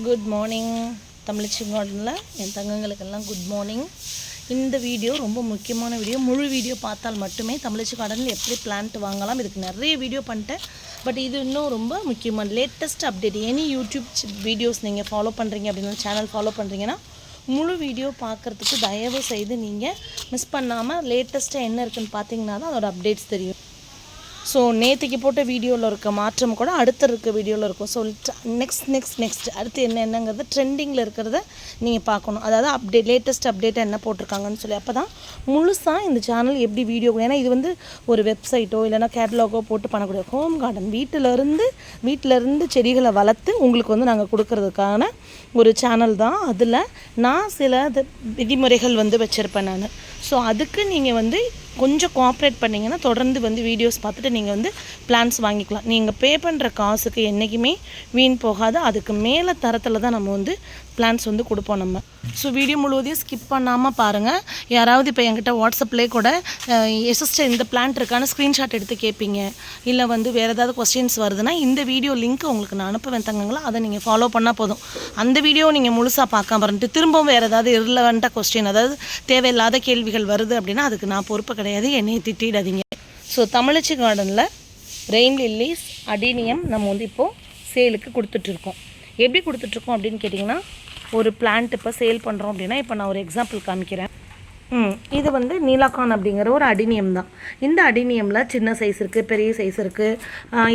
Good morning தமிழச்சி கார்டனில் என் தங்கங்களுக்கெல்லாம் good morning. இந்த video ரொம்ப முக்கியமான வீடியோ. முழு வீடியோ பார்த்தால் மட்டுமே தமிழச்சி கார்டனில் எப்படி பிளான்ட் வாங்கலாம். இதுக்கு நிறைய வீடியோ பண்ணிட்டேன், பட் இது இன்னும் ரொம்ப முக்கியமான latest update. Any YouTube videos நீங்கள் ஃபாலோ பண்ணுறீங்க அப்படின்னா, சேனல் ஃபாலோ பண்ணுறீங்கன்னா முழு வீடியோ பார்க்குறதுக்கு தயவு செய்து நீங்கள் மிஸ் பண்ணாமல் லேட்டஸ்ட்டாக என்ன இருக்குதுன்னு பார்த்தீங்கன்னா தான் அதோட அப்டேட்ஸ் தெரியும். ஸோ நேற்றுக்கு போட்ட வீடியோவில் இருக்க மாற்றம் கூட அடுத்த இருக்க வீடியோவில் இருக்கும். ஸோ நெக்ஸ்ட் அடுத்து என்னங்கிறது ட்ரெண்டிங்கில் இருக்கிறத நீங்கள் பார்க்கணும். அதாவது லேட்டஸ்ட் அப்டேட் என்ன போட்டிருக்காங்கன்னு சொல்லி, அப்போ தான் முழுசாக இந்த சேனல் எப்படி வீடியோ. ஏன்னா இது வந்து ஒரு வெப்சைட்டோ இல்லைனா கேட்டலாகோ போட்டு பண்ணக்கூடிய ஹோம் கார்டன், வீட்டிலேருந்து செடிகளை வளர்த்து உங்களுக்கு வந்து நாங்கள் கொடுக்கறதுக்கான ஒரு சேனல் தான். அதில் நான் சில விதிமுறைகள் வந்து வச்சுருப்பேன் நான். ஸோ அதுக்கு நீங்கள் வந்து கொஞ்சம் கோஆப்ரேட் பண்ணிங்கன்னா தொடர்ந்து வந்து வீடியோஸ் பார்த்துட்டு நீங்கள் வந்து பிளான்ஸ் வாங்கிக்கலாம். நீங்கள் பே பண்ணுற காசுக்கு என்றைக்குமே வீண் போகாது. அதுக்கு மேலே தரத்தில் தான் நம்ம வந்து பிளான்ஸ் வந்து கொடுப்போம் நம்ம. ஸோ வீடியோ முழுவதையும் ஸ்கிப் பண்ணாமல் பாருங்கள். யாராவது இப்போ என்கிட்ட வாட்ஸ்அப்லேயே கூட சிஸ்டர் இந்த பிளான்ட் இருக்கான ஸ்க்ரீன்ஷாட் எடுத்து கேட்பீங்க, இல்லை வந்து வேறு ஏதாவது கொஸ்டின்ஸ் வருதுன்னா இந்த வீடியோ லிங்க் உங்களுக்கு நான் அனுப்புவேன் தங்கங்களா. அதை நீங்கள் ஃபாலோ பண்ணால் போதும். அந்த வீடியோ நீங்கள் முழுசாக பார்க்காம இருந்துட்டு திரும்பவும் வேறு ஏதாவது இர்ரெலவெண்ட்டாக கொஸ்டின், அதாவது தேவையில்லாத கேள்விகள் வருது அப்படின்னா அதுக்கு நான் பொறுப்பு கிடையாது, என்னை திட்டிடாதீங்க. ஸோ தமிழச்சி கார்டனில் ரெயின் லில்லிஸ் அடினியம் நம்ம வந்து இப்போது சேலுக்கு கொடுத்துட்ருக்கோம். எப்படி கொடுத்துட்ருக்கோம் அப்படின்னு கேட்டிங்கன்னா, ஒரு பிளான்ட் இப்போ சேல் பண்ணுறோம் அப்படின்னா, இப்போ நான் ஒரு எக்ஸாம்பிள் காமிக்கிறேன். இது வந்து நீலாகான் அப்படிங்கிற ஒரு அடினியம் தான். இந்த அடினியமில் சின்ன சைஸ் இருக்குது, பெரிய சைஸ் இருக்குது,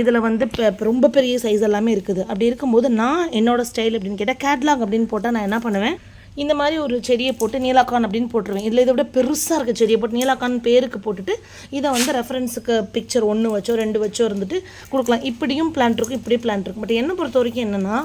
இதில் வந்து ரொம்ப பெரிய சைஸ் எல்லாமே இருக்குது. அப்படி இருக்கும்போது நான் என்னோடய ஸ்டைல் அப்படின்னு கேட்டால், கேட்லாக் அப்படின்னு போட்டால் நான் என்ன பண்ணுவேன், இந்த மாதிரி ஒரு செடியை போட்டு நீலாகான் அப்படின்னு போட்டுருவேன். இதில் இதை விட பெருசாக இருக்க செடியை போட்டு நீலாகான் பேருக்கு போட்டுட்டு இதை வந்து ரெஃபரன்ஸுக்கு பிக்சர் 1 வச்சோ 2 வச்சோ இருந்துட்டு கொடுக்கலாம். இப்படியும் பிளான்ட் இருக்கும், இப்படி பிளான்ட் இருக்கும். பட் என்னை பொறுத்த வரைக்கும் என்னென்னா,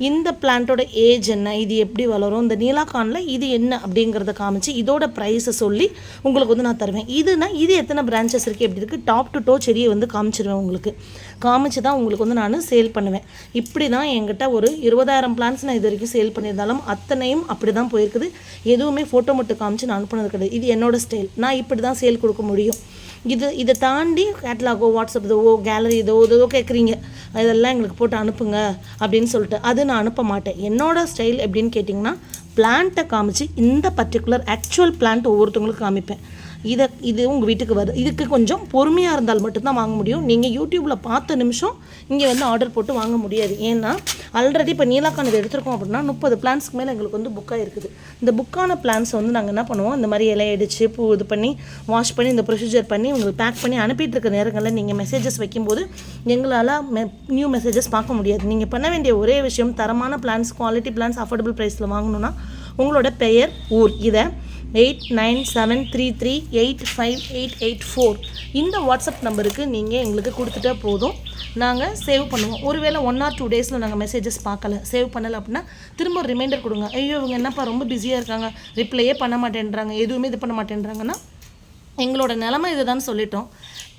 இந்த பிளான்ட்டோட ஏஜ் என்ன, இது எப்படி வளரும், இந்த நீலாகானில் இது என்ன அப்படிங்கிறத காமிச்சு இதோட ப்ரைஸை சொல்லி உங்களுக்கு வந்து நான் தருவேன். இது எத்தனை பிரான்ச்சஸ் இருக்குது, எப்படி இருக்குது, டாப் டு டோ செடியை வந்து காமிச்சிருவேன். உங்களுக்கு காமிச்சு தான் உங்களுக்கு வந்து நான் சேல் பண்ணுவேன். இப்படி தான் என்கிட்ட ஒரு 20,000 பிளான்ஸ் நான் இது வரைக்கும் சேல் பண்ணியிருந்தாலும் அத்தனையும் அப்படி தான் போயிருக்குது. எதுவுமே ஃபோட்டோ மட்டும் காமிச்சு நான் அனுப்புனது கிடையாது. இது என்னோடய ஸ்டைல். நான் இப்படி தான் சேல் கொடுக்க முடியும். இதை தாண்டி கேட்லாகோ வாட்ஸ்அப் இதோ கேலரி இதோ கேட்குறீங்க, இதெல்லாம் எங்களுக்கு போட்டு அனுப்புங்க அப்படின்னு சொல்லிட்டு அது நான் அனுப்ப மாட்டேன். என்னோடய ஸ்டைல் எப்படின்னு கேட்டிங்கன்னா, பிளான்ட்டை காமிச்சு இந்த பர்டிகுலர் ஆக்சுவல் பிளான்ட் ஒவ்வொருத்தவங்களுக்கு காமிப்பேன். இது உங்கள் வீட்டுக்கு வருது. இதுக்கு கொஞ்சம் பொறுமையாக இருந்தால் மட்டும்தான் வாங்க முடியும். நீங்கள் யூடியூப்பில் பார்த்த நிமிஷம் இங்கே வந்து ஆர்டர் போட்டு வாங்க முடியாது. ஏன்னா ஆல்ரெடி இப்போ நீலாகான் இது எடுத்துருக்கோம் அப்படின்னா 30 பிளான்ஸ்க்கு மேலே எங்களுக்கு வந்து புக்காக இருக்குது. இந்த புக்கான பிளான்ஸை வந்து நாங்கள் என்ன பண்ணுவோம், இந்த மாதிரி இலையை அடித்து பூ இது பண்ணி வாஷ் பண்ணி இந்த ப்ரொசீஜர் பண்ணி உங்களுக்கு பேக் பண்ணி அனுப்பிட்டு இருக்க நேரங்களில் நீங்கள் மெசேஜஸ் வைக்கும்போது எங்களால் நியூ மெசேஜஸ் பார்க்க முடியாது. நீங்கள் பண்ண வேண்டிய ஒரே விஷயம், தரமான பிளான்ஸ், குவாலிட்டி பிளான்ஸ் அஃபோர்டபுள் ப்ரைஸில் வாங்கணுன்னா உங்களோட பெயர், ஊர், இதை 8973385884 இந்த வாட்ஸ்அப் நம்பருக்கு நீங்கள் எங்களுக்கு கொடுத்துட்டா போதும். நாங்கள் சேவ் பண்ணுவோம். ஒருவேளை 1 or 2 டேஸில் நாங்கள் மெசேஜஸ் பார்க்கல, சேவ் பண்ணலை அப்படின்னா திரும்ப ஒரு ரிமைண்டர் கொடுங்க. ஐயோ இவங்க என்னப்பா ரொம்ப பிஸியாக இருக்காங்க, ரிப்ளையே பண்ண மாட்டேன்றாங்க, எதுவுமே இது பண்ண மாட்டேன்றாங்கன்னா எங்களோட நிலமை இதுதான் சொல்லிட்டோம்.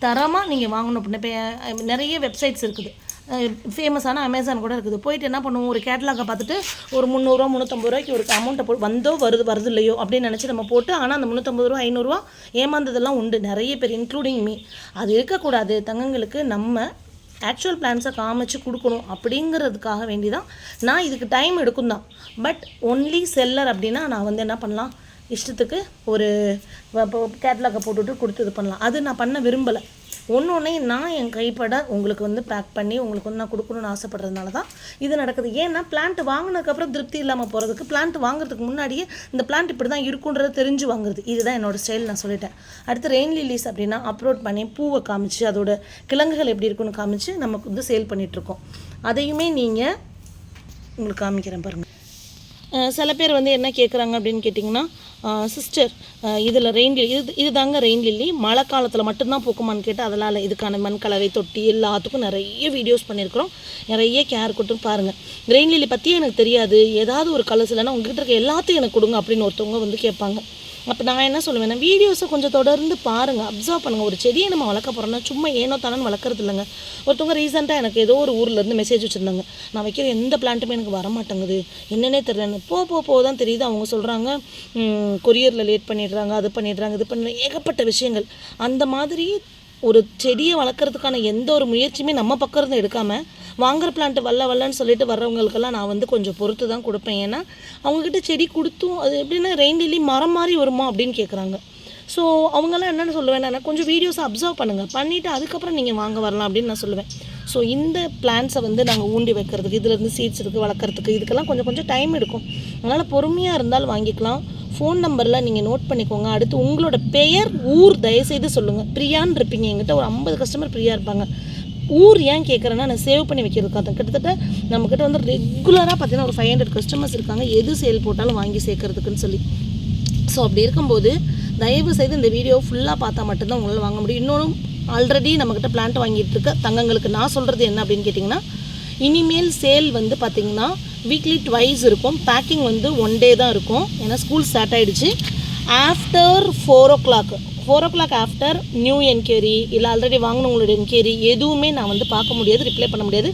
தரமாக நீங்கள் வாங்கணும் அப்படின்னா இப்போ நிறைய வெப்சைட்ஸ் இருக்குது, ஃபேமஸான அமேசான் கூட இருக்குது. போயிட்டு என்ன பண்ணுவோம், ஒரு கேட்லாகை பார்த்துட்டு ஒரு 300 350 ரூபாய்க்கு ஒரு அமௌண்ட்டை போட்டு வருது இல்லையோ அப்படின்னு நினச்சி நம்ம போட்டு, ஆனால் அந்த 350 ரூபா 500 ரூபா ஏமாந்ததெல்லாம் உண்டு நிறைய பேர், இன்க்ளூடிங் மீ. அது இருக்கக்கூடாது. தங்கங்களுக்கு நம்ம ஆக்சுவல் பிளான்ஸை காமிச்சு கொடுக்கணும் அப்படிங்கிறதுக்காக வேண்டி தான் நான் இதுக்கு டைம் எடுக்கும் தான். பட் ஒன்லி செல்லர் அப்படின்னா நான் வந்து என்ன பண்ணலாம், இஷ்டத்துக்கு ஒரு கேட்லாகை போட்டுவிட்டு கொடுத்து இது பண்ணலாம். அது நான் பண்ண விரும்பலை. ஒன்று நான் என் கைப்பட உங்களுக்கு வந்து பேக் பண்ணி உங்களுக்கு வந்து நான் கொடுக்கணுன்னு ஆசைப்படுறதுனால தான் இது நடக்குது. ஏன்னா பிளான்ட் வாங்கினதுக்கப்புறம் திருப்தி இல்லாமல் போகிறதுக்கு, பிளான்ட் வாங்குறதுக்கு முன்னாடியே இந்த பிளான்ட் இப்படி தான் இருக்குன்றதை தெரிஞ்சு வாங்குறது. இதுதான் என்னோடய ஸ்டைல், நான் சொல்லிட்டேன். அடுத்து ரெயின் லில்லிஸ் அப்படின்னா அப்லோட் பண்ணி பூவை காமிச்சு அதோட கிழங்குகள் எப்படி இருக்குன்னு காமிச்சு நமக்கு வந்து சேல் பண்ணிகிட்ருக்கோம். அதையுமே நீங்கள் உங்களுக்கு காமிக்கிறேன் பாருங்கள். சில பேர் வந்து என்ன கேட்குறாங்க அப்படின்னு கேட்டிங்கன்னா, சிஸ்டர் இதில் ரெயின் லில்லி இது தாங்க ரெயின் லில்லி மழை காலத்தில் மட்டும்தான் பூக்குமான்னு கேட்டால் அதெல்லாம் இல்லை. இதுக்கான மண் கலவை தொட்டி எல்லாத்துக்கும் நிறைய வீடியோஸ் பண்ணியிருக்கிறோம், நிறைய கேர் கொடுத்து பாருங்கள். ரெயின் லில்லி பற்றி எனக்கு தெரியாது, ஏதாவது ஒரு கலர்ஸ் இல்லைன்னா உங்கள்கிட்ட இருக்க எல்லாத்தையும் எனக்கு கொடுங்க அப்படின்னு ஒருத்தவங்க வந்து கேட்பாங்க. அப்போ நான் என்ன சொல்லுவேன்னா, வீடியோஸை கொஞ்சம் தொடர்ந்து பாருங்கள், அப்சர்வ் பண்ணுங்கள். ஒரு செடியை நம்ம வளர்க்க போகிறோம்னா சும்மா ஏனோ தானு வளர்க்குறது இல்லைங்க. ஒருத்தவங்க ரீசெண்டாக எனக்கு ஏதோ ஒரு ஊர்லேருந்து மெசேஜ் வச்சுருந்தாங்க, நான் வைக்கிற எந்த பிளான்ட்டுமே எனக்கு வரமாட்டேங்குது, என்னென்னே தெரியலன்னு. தான் தெரியுது. அவங்க சொல்கிறாங்க கொரியரில் லேட் பண்ணிடுறாங்க, அது பண்ணிடுறாங்க, இது பண்ணி ஏகப்பட்ட விஷயங்கள். அந்த மாதிரி ஒரு செடியை வளர்க்குறதுக்கான எந்த ஒரு முயற்சியுமே நம்ம பக்கம் இருந்து எடுக்காமல் வாங்குற பிளான்ட் வல்லன்னு சொல்லிட்டு வர்றவங்களுக்கெல்லாம் நான் வந்து கொஞ்சம் பொறுத்து தான் கொடுப்பேன். ஏன்னா அவங்கக்கிட்ட செடி கொடுத்தும் அது எப்படின்னா ரெயின் லில்லி மரம் மாதிரி வருமா அப்படின்னு கேட்குறாங்க. ஸோ அவங்கெல்லாம் என்னென்னு சொல்லுவேன், கொஞ்சம் வீடியோஸை அப்சர்வ் பண்ணுங்கள், பண்ணிவிட்டு அதுக்கப்புறம் நீங்கள் வாங்க வரலாம் அப்படின்னு நான் சொல்லுவேன். ஸோ இந்த பிளான்ஸை வந்து நாங்கள் ஊண்டி வைக்கிறதுக்கு, இதுலேருந்து சீட்ஸ் இருக்குது வளர்க்குறதுக்கு, இதுக்கெல்லாம் கொஞ்சம் டைம் எடுக்கும். அதனால் பொறுமையாக இருந்தால் வாங்கிக்கலாம். ஃபோன் நம்பரில் நீங்கள் நோட் பண்ணிக்கோங்க. அடுத்து உங்களோட பெயர், ஊர் தயவுசெய்து சொல்லுங்கள். பிரியான்னு இருப்பீங்க, எங்கிட்ட ஒரு 50 கஸ்டமர் பிரியா இருப்பாங்க. ஊர் ஏன் கேட்குறேன்னா நான் சேவ் பண்ணி வைக்கிறதுக்காக. கிட்டத்தட்ட நம்மக்கிட்ட வந்து ரெகுலராக பார்த்தீங்கன்னா ஒரு 500 கஸ்டமர்ஸ் இருக்காங்க, எது சேல் போட்டாலும் வாங்கி சேர்க்கறதுக்குன்னு சொல்லி. ஸோ அப்படி இருக்கும்போது தயவு செய்து இந்த வீடியோ ஃபுல்லாக பார்த்தா மட்டும்தான் உங்களால் வாங்க முடியும். இன்னொன்று, ஆல்ரெடி நம்மக்கிட்ட பிளான்ட் வாங்கிட்டு இருக்க தங்கங்களுக்கு நான் சொல்கிறது என்ன அப்படின்னு கேட்டிங்கன்னா, இனிமேல் சேல் வந்து பார்த்திங்கன்னா வீக்லி ட்வைஸ் இருக்கும். பேக்கிங் வந்து 1 டே தான் இருக்கும், ஏன்னா ஸ்கூல் ஸ்டார்ட் ஆகிடுச்சு. After 4 o'clock after new enquiry இல்லை ஆல்ரெடி வாங்கினவங்களோட என்கொயரி எதுவுமே நான் வந்து பார்க்க முடியாது, ரிப்ளை பண்ண முடியாது.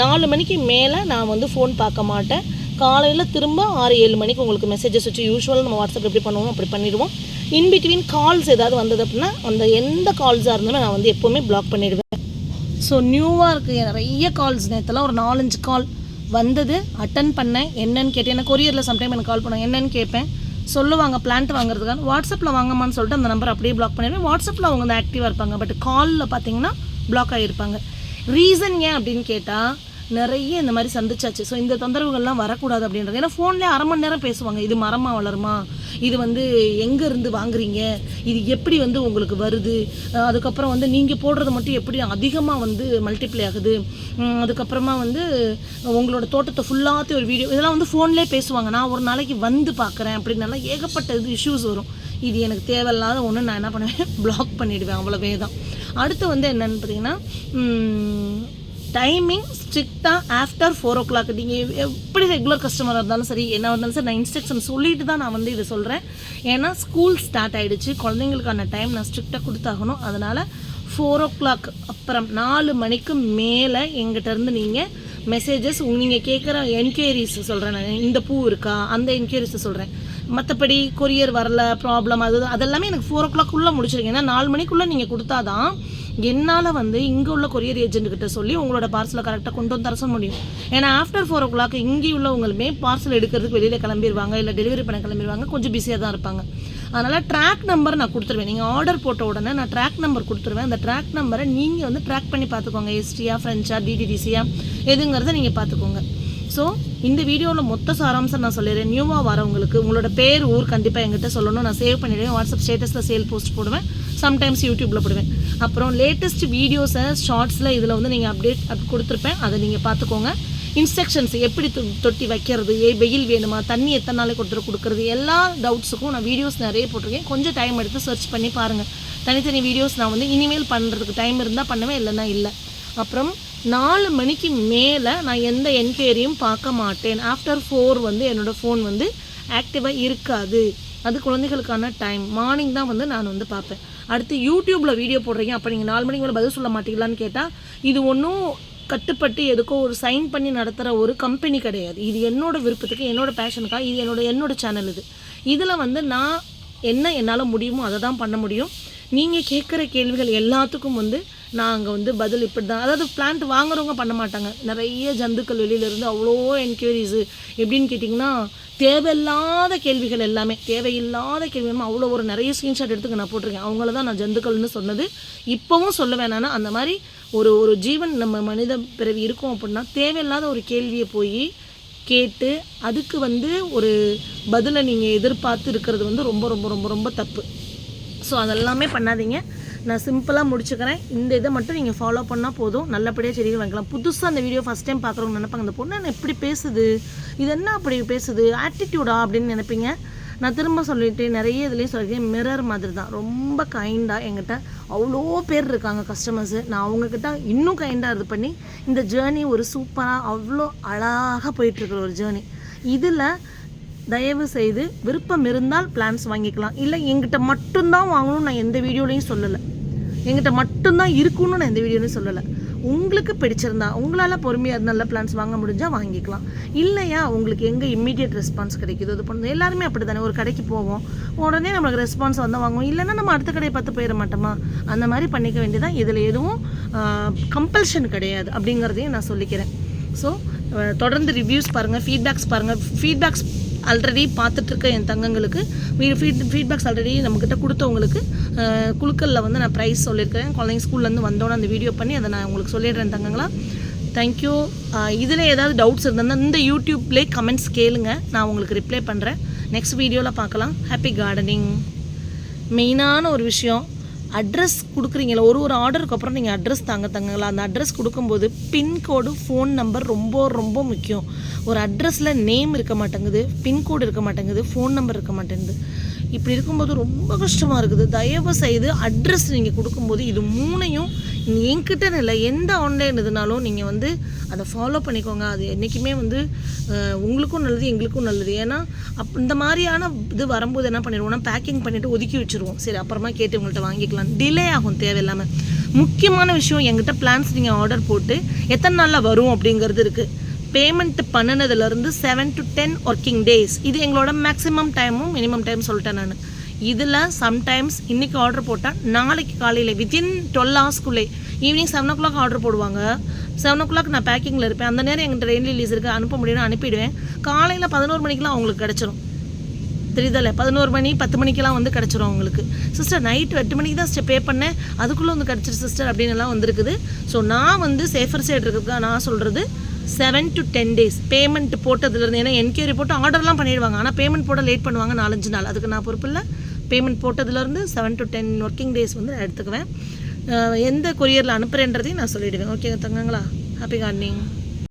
4 மணிக்கு மேலே நான் வந்து ஃபோன் பார்க்க மாட்டேன். காலையில் திரும்ப 6-7 மணிக்கு உங்களுக்கு மெசேஜஸ் வச்சு யூஸ்வலாக நம்ம வாட்ஸ்அப் எப்படி பண்ணுவோம் அப்படி பண்ணிடுவோம். இன்பிட்வீன் கால்ஸ் ஏதாவது வந்தது அப்படின்னா அந்த எந்த கால்ஸாக இருந்தாலும் நான் வந்து எப்போவுமே பிளாக் பண்ணிவிடுவேன். ஸோ நியூவாக இருக்குது நிறைய கால்ஸ். நேற்றுலாம் ஒரு 4-5 கால் வந்தது, அட்டன் பண்ணேன். என்னன்னு கேட்டேன், எனக்கு கொரியரில் சம்டைம் எனக்கு கால் பண்ணுவாங்க, என்னன்னு கேட்பேன், சொல்லுவாங்க பிளான்ட் வாங்குறதுக்கான. வாட்ஸ்அப்பில் வாங்கம்மான்னு சொல்லிட்டு அந்த நம்பர் அப்படியே பிளாக் பண்ணிடுவேன். வாட்ஸ்அப்பில் அவங்க வந்து ஆக்டிவாக இருப்பாங்க, பட் காலில் பார்த்தீங்கன்னா பிளாக் ஆகியிருப்பாங்க. ரீசன் ஏன் அப்படின்னு கேட்டால் நிறைய இந்த மாதிரி சந்திச்சாச்சு. ஸோ இந்த தொந்தரவுகள்லாம் வரக்கூடாது அப்படின்றது. ஏன்னா ஃபோன்லேயே 1/2 மணி நேரம் பேசுவாங்க. இது மரமாக வளருமா, இது வந்து எங்கேருந்து வாங்குறீங்க, இது எப்படி வந்து உங்களுக்கு வருது, அதுக்கப்புறம் வந்து நீங்கள் போடுறது மட்டும் எப்படி அதிகமாக வந்து மல்டிப்ளை ஆகுது, அதுக்கப்புறமா வந்து உங்களோட தோட்டத்தை ஃபுல்லாகத்தையும் ஒரு வீடியோ, இதெல்லாம் வந்து ஃபோன்லேயே பேசுவாங்க. நான் ஒரு நாளைக்கு வந்து பார்க்குறேன் அப்படின்னால ஏகப்பட்ட இது இஷ்யூஸ் வரும். இது எனக்கு தேவையில்லாத ஒன்று, நான் என்ன பண்ணுவேன், பிளாக் பண்ணிவிடுவேன், அவ்வளோவே தான். அடுத்து வந்து என்னென்னு பார்த்தீங்கன்னா, டைமிங் ஸ்ட்ரிக்டாக ஆஃப்டர் 4 o'clock. நீங்கள் எப்படி ரெகுலர் கஸ்டமராக இருந்தாலும் சரி, என்ன இருந்தாலும் சரி, நான் இன்ஸ்ட்ரக்ஷன் சொல்லிட்டு தான் நான் வந்து இதை சொல்கிறேன். ஏன்னா ஸ்கூல் ஸ்டார்ட் ஆகிடுச்சு, குழந்தைங்களுக்கான டைம் நான் ஸ்ட்ரிக்டாக கொடுத்தாகணும். அதனால் 4 o'clock அப்புறம் 4 மணிக்கு மேலே எங்கிட்டேருந்து நீங்கள் மெசேஜஸ், நீங்கள் கேட்குற என்கொயரிஸ் சொல்கிறேன். நான் இந்த பூ இருக்கா அந்த என்கொயரிஸை சொல்கிறேன். மற்றபடி கொரியர் வரல ப்ராப்ளம் அதெல்லாமே எனக்கு 4 o'clock முடிச்சிருக்கேன். ஏன்னா 4 மணிக்குள்ளே நீங்கள் கொடுத்தா தான் என்னால் வந்து இங்கே உள்ள கொரியர் ஏஜென்ட்கிட்ட சொல்லி உங்களோட பார்சலை கரெக்டாக கொண்டு வந்து தர சொல்ல முடியும். ஏன்னா ஆஃப்டர் 4 o'clock இங்கே உள்ளவங்களுமே பார்சல் எடுக்கிறதுக்கு வெளியில் கிளம்பிடுவாங்க, இல்லை டெலிவரி பண்ண கிளம்பிடுவாங்க, கொஞ்சம் பிஸியாக தான் இருப்பாங்க. அதனால் ட்ராக் நம்பர் நான் கொடுத்துருவேன். நீங்கள் ஆர்டர் போட்ட உடனே நான் ட்ராக் நம்பர் கொடுத்துருவேன். அந்த ட்ராக் நம்பரை நீங்கள் வந்து ட்ராக் பண்ணி பார்த்துக்கோங்க, எஸ்டியா ஃப்ரெஞ்சா டிடிடிசியா எதுங்கிறத நீங்கள் பார்த்துக்கோங்க. ஸோ இந்த வீடியோவில் மொத்த சாராம்சம் நான் சொல்லிடுறேன். நியூவாக வரவங்களுக்கு உங்களோட பேர், ஊர் கண்டிப்பாக என்கிட்ட சொல்லணும். நான் சேவ் பண்ணிவிடுவேன். வாட்ஸ்அப் ஸ்டேட்டஸில் சேல் போஸ்ட் போடுவேன், சம்டைம்ஸ் யூடியூப்பில் போடுவேன். அப்புறம் லேட்டஸ்ட் வீடியோஸை ஷார்ட்ஸில் இதில் வந்து நீங்கள் அப்டேட் கொடுத்துருப்பேன், அதை நீங்கள் பார்த்துக்கோங்க. இன்ஸ்ட்ரக்ஷன்ஸ் எப்படி தொட்டி வைக்கிறது, வெயில் வேணுமா, தண்ணி எத்தனை நாளைக்கு கொடுக்குறது, எல்லா டவுட்ஸுக்கும் நான் வீடியோஸ் நிறைய போட்டிருக்கேன். கொஞ்சம் டைம் எடுத்து சர்ச் பண்ணி பாருங்கள். தனித்தனி வீடியோஸ் நான் வந்து இனிமேல் பண்ணுறதுக்கு டைம் இருந்தால் பண்ணுவேன், இல்லைன்னா இல்லை. அப்புறம் 4 மணிக்கு மேலே நான் எந்த என்கொயரியும் பார்க்க மாட்டேன். ஆஃப்டர் 4 வந்து என்னோடய ஃபோன் வந்து ஆக்டிவாக இருக்காது. அது குழந்தைகளுக்கான டைம். மார்னிங் தான் வந்து நான் வந்து பார்ப்பேன். அடுத்து யூடியூப்பில் வீடியோ போடுறீங்க, அப்போ நீங்கள் 4 மணிக்கு மேலே பதில் சொல்ல மாட்டீங்களான்னு கேட்டால், இது ஒன்றும் கட்டுப்பட்டு எதுக்கோ ஒரு சைன் பண்ணி நடத்துகிற ஒரு கம்பெனி கிடையாது. இது என்னோடய விருப்பத்துக்கு, என்னோடய பேஷனுக்காக, இது என்னோட சேனல். இதில் வந்து நான் என்ன என்னால் முடியுமோ அதை தான் பண்ண முடியும். நீங்கள் கேட்குற கேள்விகள் எல்லாத்துக்கும் வந்து நாங்கள் வந்து பதில் இப்படி தான். அதாவது பிளான்ட் வாங்குறவங்க பண்ண மாட்டாங்க. நிறைய ஜந்துக்கள் வெளியிலேருந்து அவ்வளோ என்கொயரிஸு. எப்படின்னு கேட்டிங்கன்னா, தேவையில்லாத கேள்விகள் எல்லாமே, தேவையில்லாத கேள்வி அவ்வளோ ஒரு நிறைய ஸ்க்ரீன்ஷாட் எடுத்துக்க நான் போட்டிருக்கேன். அவங்கள தான் நான் ஜந்துக்கள்னு சொன்னது. இப்போவும் சொல்ல வேணான்னா, அந்த மாதிரி ஒரு ஜீவன் நம்ம மனித பிறவி இருக்கும் அப்படின்னா தேவையில்லாத ஒரு கேள்வியை போய் கேட்டு அதுக்கு வந்து ஒரு பதிலை நீங்கள் எதிர்பார்த்து இருக்கிறது வந்து ரொம்ப ரொம்ப ரொம்ப ரொம்ப தப்பு. ஸோ அதெல்லாமே பண்ணாதீங்க. நான் சிம்பிளாக முடிச்சுக்கிறேன். இந்த இதை மட்டும் நீங்கள் ஃபாலோ பண்ணால் போதும், நல்லபடியாக செடிகள் வாங்கிக்கலாம். புதுசாக அந்த வீடியோ ஃபஸ்ட் டைம் பார்க்குறவங்க நினைப்பாங்க, அந்த பொண்ணு என்ன எப்படி பேசுது, இது என்ன அப்படி பேசுது, ஆட்டிடியூடா அப்படின்னு நினைப்பீங்க. நான் திரும்ப சொல்லிட்டு நிறைய இதுலேயும் சொல்லியிருக்கேன், மிரர் மாதிரி தான். ரொம்ப கைண்டாக என்கிட்ட அவ்வளோ பேர் இருக்காங்க கஸ்டமர்ஸு. நான் அவங்கக்கிட்ட இன்னும் கைண்டாக இது பண்ணி இந்த ஜேர்னி ஒரு சூப்பராக அவ்வளோ அழகாக போயிட்டுருக்குற ஒரு ஜேர்னி. இதில் தயவு செய்து விருப்பம் இருந்தால் பிளான்ஸ் வாங்கிக்கலாம். இல்லை எங்கிட்ட மட்டும்தான் வாங்கணும்னு நான் எந்த வீடியோலையும் சொல்லலை, எங்கிட்ட மட்டும்தான் இருக்குன்னு நான் எந்த வீடியோலையும் சொல்லலை. உங்களுக்கு பிடிச்சிருந்தா உங்களால் பொறுமையாக நல்ல பிளான்ஸ் வாங்க முடிஞ்சால் வாங்கிக்கலாம். இல்லையா உங்களுக்கு எங்கே இம்மீடியட் ரெஸ்பான்ஸ் கிடைக்குது இது பண்ணுறது எல்லாருமே அப்படி தானே. ஒரு கடைக்கு போவோம், உடனே நம்மளுக்கு ரெஸ்பான்ஸ் வந்தால் வாங்குவோம், இல்லைன்னா நம்ம அடுத்த கடையை பார்த்து போயிட மாட்டோமா? அந்த மாதிரி பண்ணிக்க வேண்டியதான். இதில் எதுவும் கம்பல்ஷன் கிடையாது அப்படிங்கிறதையும் நான் சொல்லிக்கிறேன். ஸோ தொடர்ந்து ரிவ்யூஸ் பாருங்கள், ஃபீட்பேக்ஸ் பாருங்கள். ஃபீட்பேக்ஸ் ஆல்ரெடி பார்த்துட்ருக்க என் தங்கங்களுக்கு ஃபீட்பேக்ஸ் ஆல்ரெடி நம்மக்கிட்ட கொடுத்தவங்களுக்கு குழுக்களில் வந்து நான் ப்ரைஸ் சொல்லியிருக்கிறேன். குழந்தைங்க ஸ்கூல்லேருந்து வந்தோன்னே அந்த வீடியோ பண்ணி அதை நான் உங்களுக்கு சொல்லிடுறேன் தங்கங்களா. தேங்க்யூ. இதில் ஏதாவது டவுட்ஸ் இருந்தால் இந்த யூடியூப்லேயே கமெண்ட்ஸ் கேளுங்க, நான் உங்களுக்கு ரிப்ளை பண்ணுறேன். நெக்ஸ்ட் வீடியோவில் பார்க்கலாம். Happy gardening. மெயினான ஒரு விஷயம், அட்ரஸ் கொடுக்குறீங்களா, ஒரு ஆர்டருக்கு அப்புறம் நீங்கள் அட்ரஸ் தங்கங்களா. அந்த அட்ரஸ் கொடுக்கும்போது பின்கோடு, ஃபோன் நம்பர் ரொம்ப ரொம்ப முக்கியம். ஒரு அட்ரஸில் நேம் இருக்க மாட்டேங்குது, பின்கோடு இருக்க மாட்டேங்குது, ஃபோன் நம்பர் இருக்க மாட்டேங்குது. இப்படி இருக்கும்போது ரொம்ப கஷ்டமாக இருக்குது. தயவு செய்து அட்ரஸ் நீங்கள் கொடுக்கும்போது இது 3ஐயும் என்கிட்ட இல்லை, எந்த ஆன்லைன் இதுனாலும் நீங்கள் வந்து அதை ஃபாலோ பண்ணிக்கோங்க. அது என்றைக்குமே வந்து உங்களுக்கும் நல்லது, எங்களுக்கும் நல்லது. ஏன்னா இந்த மாதிரியான இது வரும்போது என்ன பண்ணிடுவோம்னா, பேக்கிங் பண்ணிவிட்டு ஒதுக்கி வச்சுருவோம். சரி அப்புறமா கேட்டு உங்கள்கிட்ட வாங்கிக்கலாம், டிலே ஆகும் தேவையில்லாமல். முக்கியமான விஷயம், எங்கிட்ட பிளான்ஸ் நீங்கள் ஆர்டர் போட்டு எத்தனை நாளில் வரும் அப்படிங்கிறது இருக்குது. பேமெண்ட் பண்ணினதுலேருந்து 7 to 10 ஒர்க்கிங் டேஸ், இது எங்களோட மேக்ஸிமம் டைமும் மினிமம் டைம் சொல்லிட்டேன் நான். இதில் சம்டைம்ஸ் இன்றைக்கி ஆர்டர் போட்டால் நாளைக்கு காலையில் வித்தின் 12 ஹவர்ஸ்க்குள்ளே, ஈவினிங் 7 o'clock ஆர்டர் போடுவாங்க. 7 o'clock நான் பேக்கிங்கில் இருப்பேன். அந்த நேரம் எங்கள் ட்ரெயின் ரிலீஸ் இருக்குது, அனுப்ப முடியும்னு அனுப்பிடுவேன். காலையில் 11 மணிக்கெலாம் அவங்களுக்கு கிடச்சிரும். தெரியுதல்ல, 11 மணி 10 மணிக்கெல்லாம் வந்து கிடச்சிரும் அவங்களுக்கு. சிஸ்டர் நைட்டு 8 மணிக்கு தான் பே பண்ணேன், அதுக்குள்ளே வந்து கிடச்சிரு சிஸ்டர் அப்படின்னு எல்லாம் வந்துருக்குது. ஸோ நான் வந்து சேஃபர் சைடு இருக்கிறதுக்காக நான் சொல்கிறது 7 to 10 days பேமெண்ட் போட்டதுலேருந்து. ஏன்னா என்கொயரி போட்டு ஆர்டர்லாம் பண்ணிடுவாங்க, ஆனால் பேமெண்ட் போட லேட் பண்ணுவாங்க 4-5 நாள். அதுக்கு நான் பொறுப்பு இல்லை. பேமெண்ட் போட்டதுலேருந்து 7 to 10 ஒர்க்கிங் டேஸ் வந்து எடுத்துக்குவேன். எந்த கொரியரில் அனுப்புகிறேன்றதையும் நான் சொல்லிவிடுவேன். ஓகே தங்கங்களா. Happy gardening.